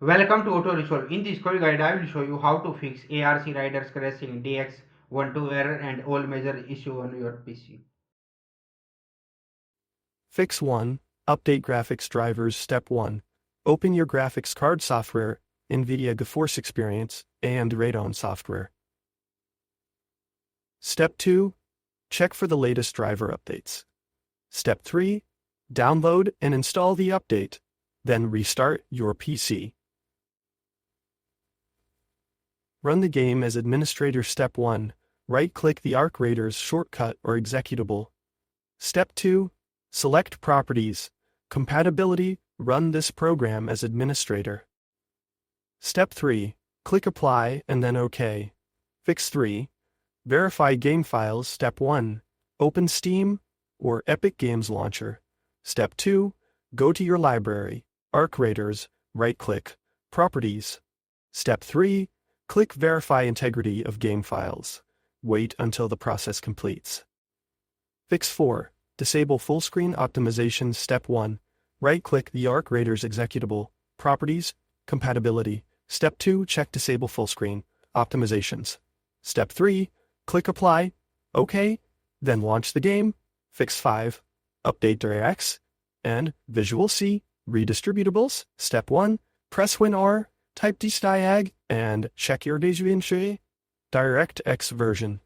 Welcome to Auto Resolve. In this quick guide, I will show you how to fix ARC riders crashing DX12 error and all major issue on your PC. Fix 1. Update graphics drivers. Step 1. Open your graphics card software, NVIDIA GeForce Experience, AMD Radeon software. Step 2. Check for the latest driver updates. Step 3. Download and install the update, then restart your PC. Run the game as administrator. Step 1. Right-click the Arc Raiders shortcut or executable. Step 2. Select Properties, Compatibility, run this program as administrator. Step 3. Click Apply and then OK. Fix 3. Verify game files. Step 1. Open Steam or Epic Games Launcher. Step 2. Go to your library, Arc Raiders, right-click, Properties. Step 3. Click Verify Integrity of Game Files. Wait until the process completes. Fix 4. Disable Full Screen Optimization. Step 1. Right-click the Arc Raiders executable, Properties, Compatibility. Step 2. Check Disable Full Screen Optimizations. Step 3. Click Apply, OK, then launch the game. Fix 5. Update DX and Visual C redistributables. Step 1. Press WinR, type DSTIAG, and check your DirectX version.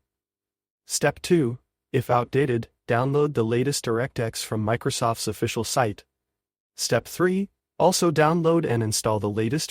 Step 2. If outdated, download the latest DirectX from Microsoft's official site. Step 3. Also download and install the latest